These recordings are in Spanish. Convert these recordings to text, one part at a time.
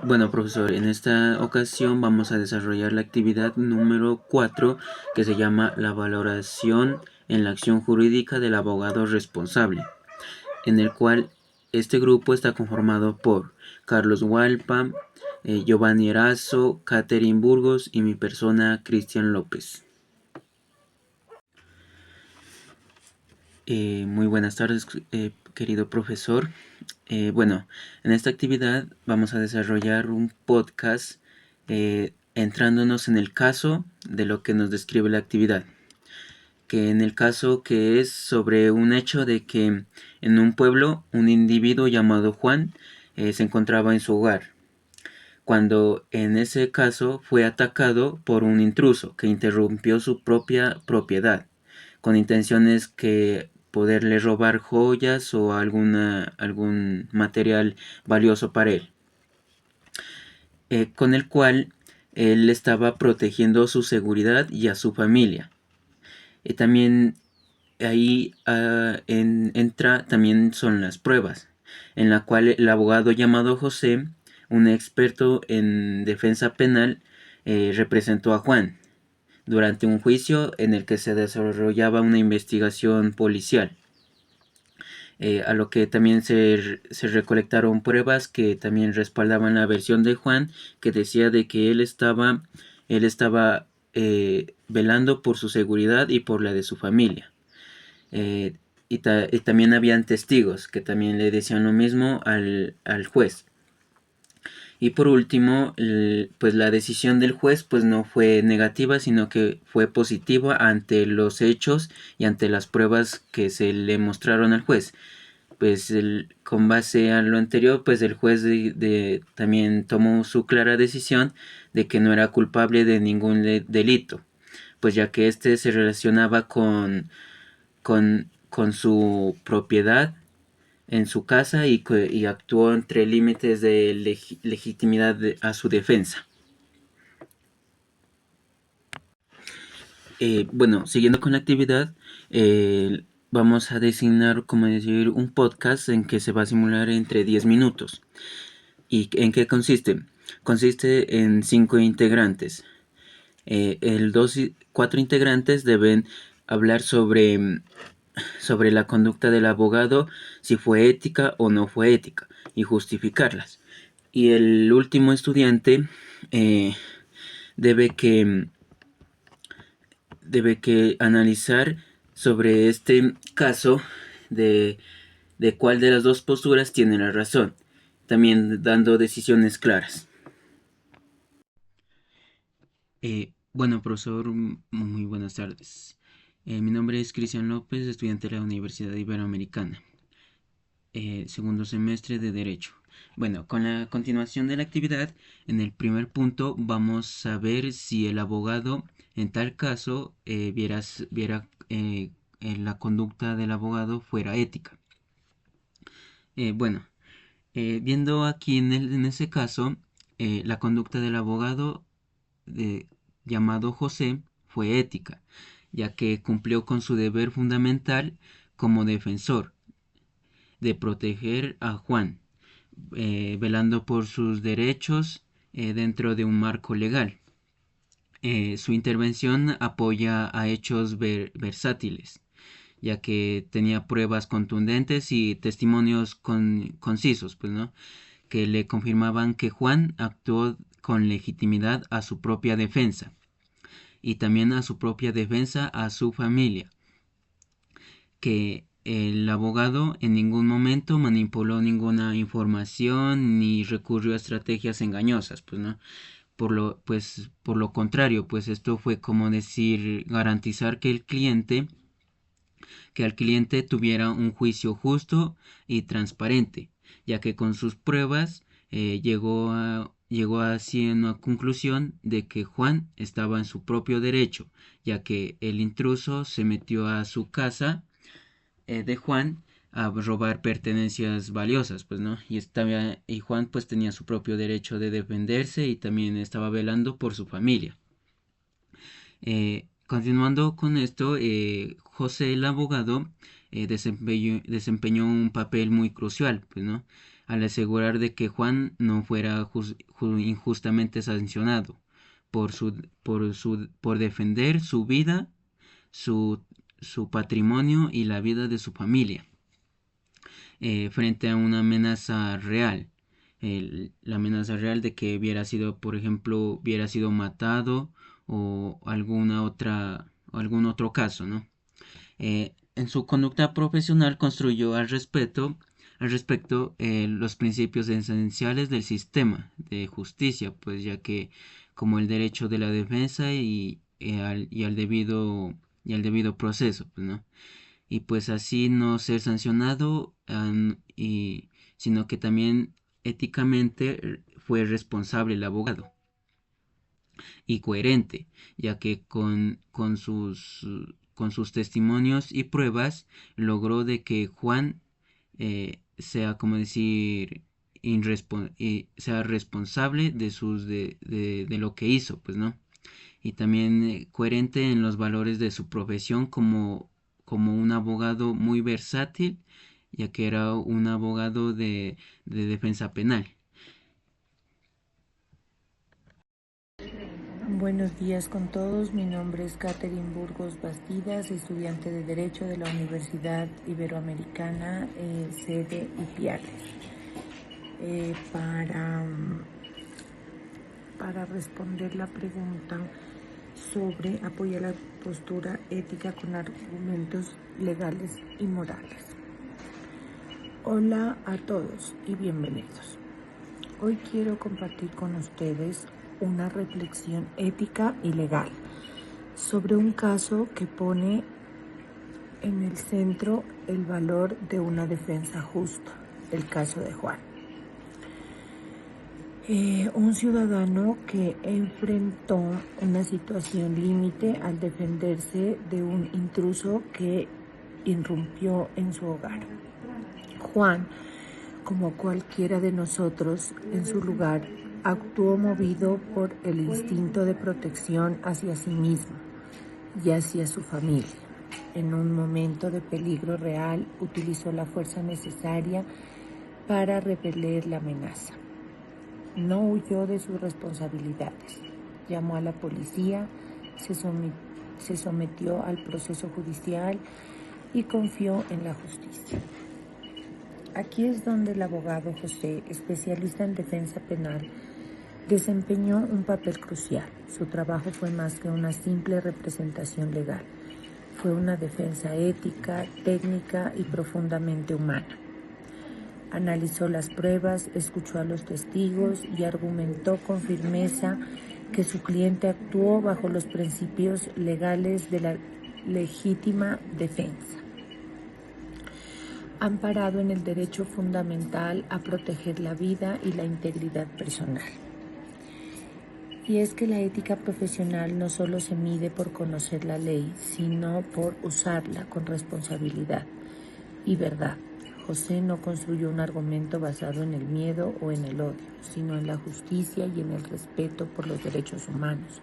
Bueno, profesor, en esta ocasión vamos a desarrollar la actividad número 4 que se llama la valoración en la acción jurídica del abogado responsable, en el cual este grupo está conformado por Carlos Hualpa, Giovanni Erazo, Catherine Burgos y mi persona, Cristian López. Muy buenas tardes, querido profesor. Bueno, en esta actividad vamos a desarrollar un podcast entrándonos en el caso de lo que nos describe la actividad. Que en el caso que es sobre un hecho de que en un pueblo un individuo llamado Juan se encontraba en su hogar, cuando en ese caso fue atacado por un intruso que interrumpió su propia propiedad, con intenciones que poderle robar joyas o algún material valioso para él, con el cual él estaba protegiendo su seguridad y a su familia. También ahí entra también son las pruebas, en la cual el abogado llamado José, un experto en defensa penal, representó a Juan durante un juicio en el que se desarrollaba una investigación policial. A lo que también se recolectaron pruebas que también respaldaban la versión de Juan, que decía de que él estaba velando por su seguridad y por la de su familia. Y también habían testigos que también le decían lo mismo al juez. Y por último, pues la decisión del juez pues no fue negativa, sino que fue positiva ante los hechos y ante las pruebas que se le mostraron al juez. Pues con base a lo anterior, pues el juez también tomó su clara decisión de que no era culpable de ningún delito, pues ya que este se relacionaba con su propiedad en su casa y actuó entre límites de legitimidad a su defensa. Bueno, siguiendo con la actividad, vamos a designar, como decir, un podcast en que se va a simular entre 10 minutos. ¿Y en qué consiste? Consiste en 5 integrantes. 4 integrantes deben hablar sobre la conducta del abogado, si fue ética o no fue ética, y justificarlas. Y el último estudiante eh, debe que analizar sobre este caso de, de cuál de las dos posturas tiene la razón, también dando decisiones claras. Bueno, profesor, muy buenas tardes. Mi nombre es Cristian López, estudiante de la Universidad Iberoamericana, segundo semestre de Derecho. Bueno, con la continuación de la actividad, en el primer punto vamos a ver si el abogado, en tal caso, viera la conducta del abogado fuera ética. Bueno, viendo aquí en ese caso, la conducta del abogado de, llamado José fue ética, ya que cumplió con su deber fundamental como defensor de proteger a Juan, velando por sus derechos dentro de un marco legal. Su intervención apoya a hechos versátiles, ya que tenía pruebas contundentes y testimonios concisos, pues, ¿no? Que le confirmaban que Juan actuó con legitimidad a su propia defensa y también a su propia defensa a su familia, que el abogado en ningún momento manipuló ninguna información ni recurrió a estrategias engañosas, pues no. Por lo contrario, pues esto fue como decir garantizar que al cliente tuviera un juicio justo y transparente, ya que con sus pruebas llegó así a una conclusión de que Juan estaba en su propio derecho, ya que el intruso se metió a su casa de Juan a robar pertenencias valiosas, pues, ¿no? Y Juan pues tenía su propio derecho de defenderse y también estaba velando por su familia. Continuando con esto, José el abogado desempeñó un papel muy crucial, pues, ¿no? al asegurar de que Juan no fuera injustamente sancionado por defender su vida, su, su patrimonio y la vida de su familia frente a una amenaza real. La amenaza real de que hubiera sido, por ejemplo, hubiera sido matado o algún otro caso, ¿no? En su conducta profesional construyó al respecto los principios esenciales del sistema de justicia, pues ya que como el derecho de la defensa y al debido proceso, pues, ¿no? Y pues así no ser sancionado sino que también éticamente fue responsable el abogado y coherente, ya que con sus testimonios y pruebas logró de que Juan sea, como decir, sea responsable de lo que hizo, pues, ¿no? Y también coherente en los valores de su profesión como un abogado muy versátil, ya que era un abogado de defensa penal. Buenos días con todos, mi nombre es Catherine Burgos Bastidas, estudiante de Derecho de la Universidad Iberoamericana, sede Ipiales. Para responder la pregunta sobre apoyar la postura ética con argumentos legales y morales. Hola a todos y bienvenidos. Hoy quiero compartir con ustedes una reflexión ética y legal sobre un caso que pone en el centro el valor de una defensa justa, el caso de Juan. Un ciudadano que enfrentó una situación límite al defenderse de un intruso que irrumpió en su hogar. Juan, como cualquiera de nosotros, en su lugar, actuó movido por el instinto de protección hacia sí mismo y hacia su familia. En un momento de peligro real, utilizó la fuerza necesaria para repeler la amenaza. No huyó de sus responsabilidades. Llamó a la policía, se sometió al proceso judicial y confió en la justicia. Aquí es donde el abogado José, especialista en defensa penal, desempeñó un papel crucial. Su trabajo fue más que una simple representación legal. Fue una defensa ética, técnica y profundamente humana. Analizó las pruebas, escuchó a los testigos y argumentó con firmeza que su cliente actuó bajo los principios legales de la legítima defensa, amparado en el derecho fundamental a proteger la vida y la integridad personal. Y es que la ética profesional no solo se mide por conocer la ley, sino por usarla con responsabilidad y verdad. José no construyó un argumento basado en el miedo o en el odio, sino en la justicia y en el respeto por los derechos humanos.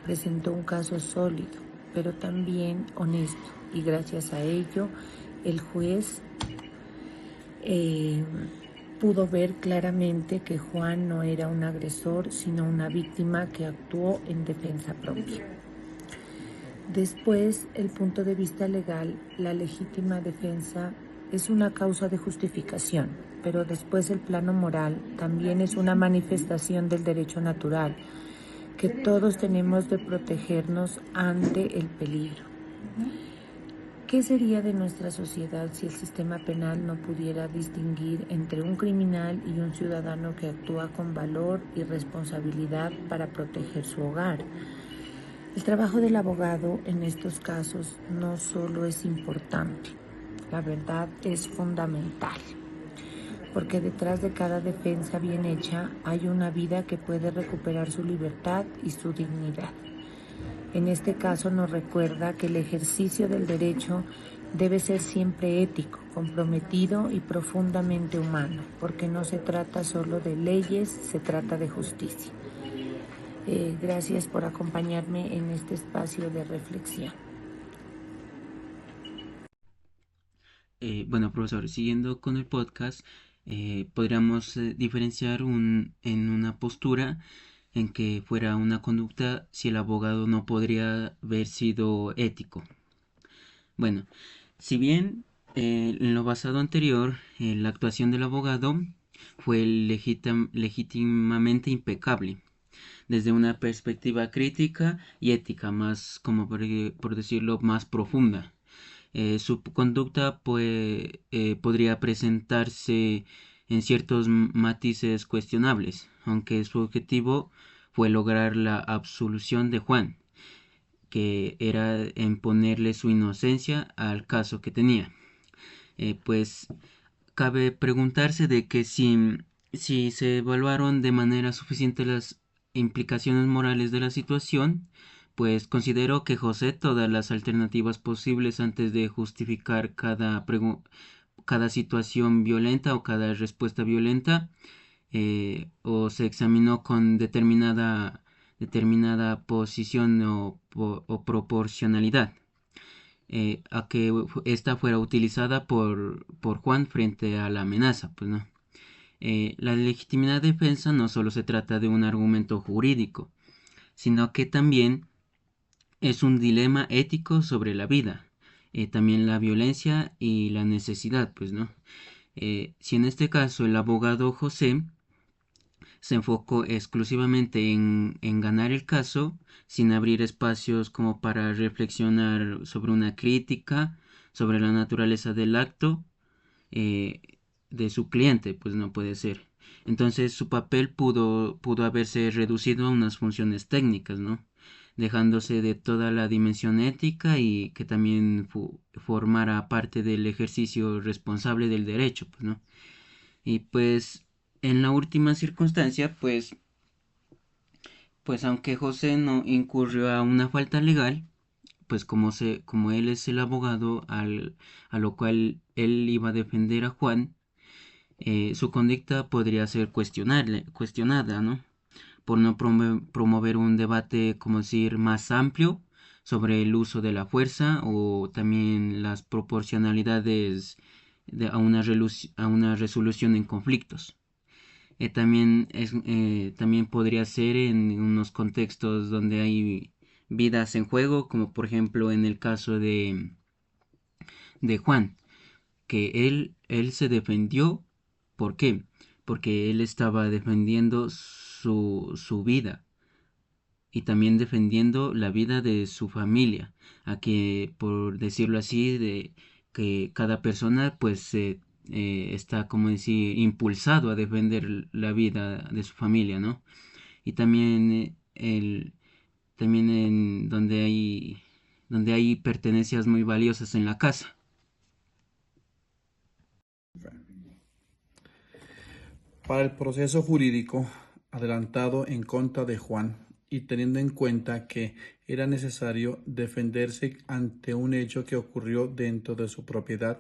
Presentó un caso sólido, pero también honesto, y gracias a ello el juez pudo ver claramente que Juan no era un agresor, sino una víctima que actuó en defensa propia. Después, el punto de vista legal, la legítima defensa es una causa de justificación, pero después el plano moral también es una manifestación del derecho natural, que todos tenemos de protegernos ante el peligro. ¿Qué sería de nuestra sociedad si el sistema penal no pudiera distinguir entre un criminal y un ciudadano que actúa con valor y responsabilidad para proteger su hogar? El trabajo del abogado en estos casos no solo es importante, la verdad es fundamental, porque detrás de cada defensa bien hecha hay una vida que puede recuperar su libertad y su dignidad. En este caso nos recuerda que el ejercicio del derecho debe ser siempre ético, comprometido y profundamente humano, porque no se trata solo de leyes, se trata de justicia. Gracias por acompañarme en este espacio de reflexión. Bueno, profesor, siguiendo con el podcast, Podríamos diferenciar en una postura en que fuera una conducta si el abogado no podría haber sido ético. Bueno, si bien en lo basado anterior, la actuación del abogado fue legítimamente impecable, desde una perspectiva crítica y ética, más como por decirlo, más profunda. Su conducta podría presentarse en ciertos matices cuestionables, aunque su objetivo fue lograr la absolución de Juan, que era imponerle su inocencia al caso que tenía. Pues cabe preguntarse de que si se evaluaron de manera suficiente las implicaciones morales de la situación, pues considero que José todas las alternativas posibles antes de justificar cada situación violenta o cada respuesta violenta, o se examinó con determinada posición o proporcionalidad, a que esta fuera utilizada por Juan frente a la amenaza, pues no. La legitimidad de defensa no solo se trata de un argumento jurídico, sino que también es un dilema ético sobre la vida, también la violencia y la necesidad, pues no. Si en este caso el abogado José se enfocó exclusivamente en ganar el caso, sin abrir espacios como para reflexionar sobre una crítica, sobre la naturaleza del acto eh, de su cliente, pues no puede ser. Entonces su papel pudo haberse reducido a unas funciones técnicas, ¿no? Dejándose de toda la dimensión ética y que también formara parte del ejercicio responsable del derecho, pues, ¿no? Y pues en la última circunstancia, pues aunque José no incurrió a una falta legal, pues como él es el abogado a lo cual él iba a defender a Juan, su conducta podría ser cuestionada, ¿no? Por no promover un debate, como decir, más amplio sobre el uso de la fuerza o también las proporcionalidades a una resolución en conflictos. También podría ser en unos contextos donde hay vidas en juego, como por ejemplo en el caso de Juan, que él se defendió. ¿Por qué? Porque él estaba defendiendo su vida y también defendiendo la vida de su familia, a que por decirlo así, de que cada persona pues está como decir impulsado a defender la vida de su familia, ¿no? Y también también en donde hay pertenencias muy valiosas en la casa. Para el proceso jurídico adelantado en contra de Juan y teniendo en cuenta que era necesario defenderse ante un hecho que ocurrió dentro de su propiedad,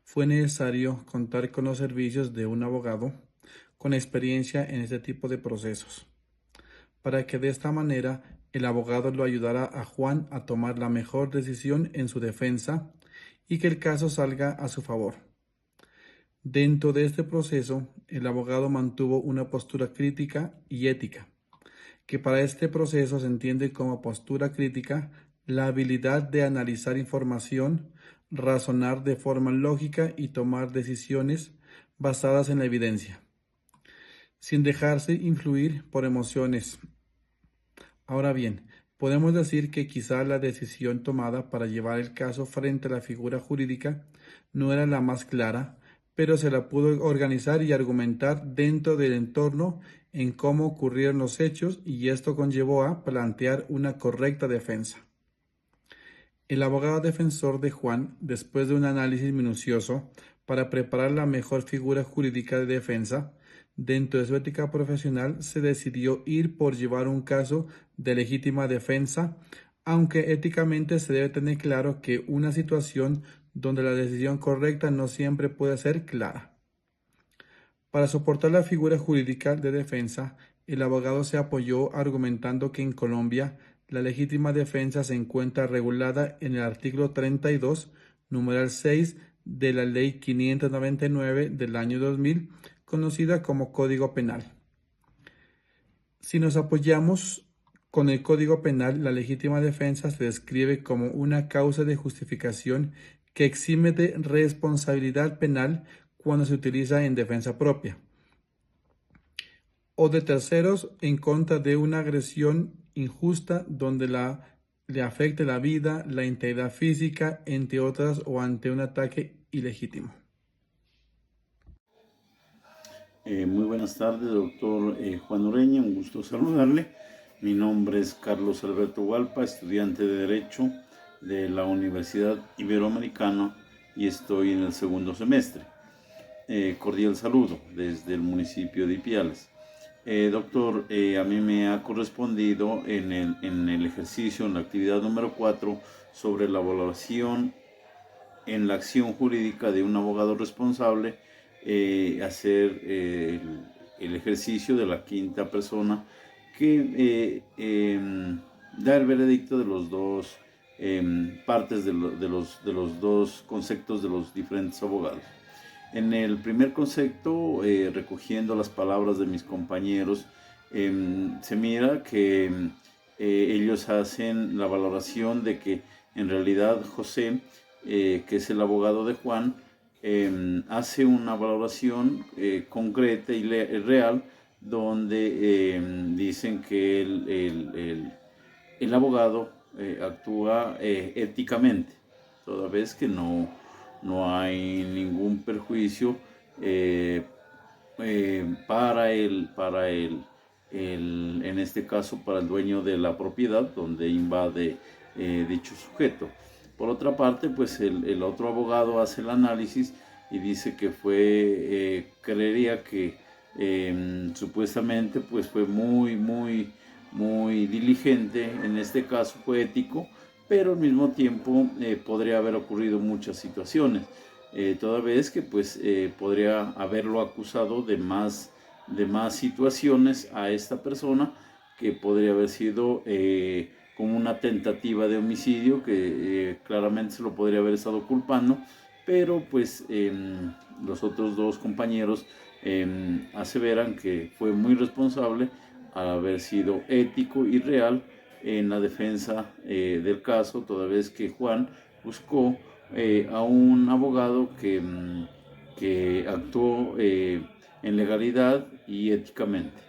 fue necesario contar con los servicios de un abogado con experiencia en este tipo de procesos, para que de esta manera el abogado lo ayudara a Juan a tomar la mejor decisión en su defensa y que el caso salga a su favor. Dentro de este proceso, el abogado mantuvo una postura crítica y ética, que para este proceso se entiende como postura crítica la habilidad de analizar información, razonar de forma lógica y tomar decisiones basadas en la evidencia, sin dejarse influir por emociones. Ahora bien, podemos decir que quizá la decisión tomada para llevar el caso frente a la figura jurídica no era la más clara, pero se la pudo organizar y argumentar dentro del entorno en cómo ocurrieron los hechos y esto conllevó a plantear una correcta defensa. El abogado defensor de Juan, después de un análisis minucioso para preparar la mejor figura jurídica de defensa, dentro de su ética profesional se decidió ir por llevar un caso de legítima defensa, aunque éticamente se debe tener claro que una situación donde la decisión correcta no siempre puede ser clara. Para soportar la figura jurídica de defensa, el abogado se apoyó argumentando que en Colombia la legítima defensa se encuentra regulada en el artículo 32, numeral 6 de la Ley 599 del año 2000, conocida como Código Penal. Si nos apoyamos con el Código Penal, la legítima defensa se describe como una causa de justificación que exime de responsabilidad penal cuando se utiliza en defensa propia o de terceros en contra de una agresión injusta donde le afecte la vida, la integridad física, entre otras, o ante un ataque ilegítimo. Muy buenas tardes, doctor Juan Ureña, un gusto saludarle. Mi nombre es Carlos Alberto Hualpa, estudiante de Derecho de la Universidad Iberoamericana y estoy en el segundo semestre. Cordial saludo desde el municipio de Ipiales. Doctor, a mí me ha correspondido en el ejercicio, en la actividad número 4, sobre la valoración en la acción jurídica de un abogado responsable, hacer el ejercicio de la quinta persona que da el veredicto de los dos partes de los dos conceptos de los diferentes abogados. En el primer concepto, recogiendo las palabras de mis compañeros, se mira que ellos hacen la valoración de que en realidad José, que es el abogado de Juan, hace una valoración concreta y real, donde dicen que el abogado actúa éticamente, toda vez que no hay ningún perjuicio para en este caso, para el dueño de la propiedad donde invade dicho sujeto. Por otra parte, pues el otro abogado hace el análisis y dice que creería que supuestamente pues fue muy diligente, en este caso fue ético, pero al mismo tiempo podría haber ocurrido muchas situaciones, toda vez que pues podría haberlo acusado de más situaciones a esta persona, que podría haber sido como una tentativa de homicidio, que claramente se lo podría haber estado culpando, pero pues los otros dos compañeros aseveran que fue muy responsable al haber sido ético y real en la defensa del caso, toda vez que Juan buscó a un abogado que actuó en legalidad y éticamente.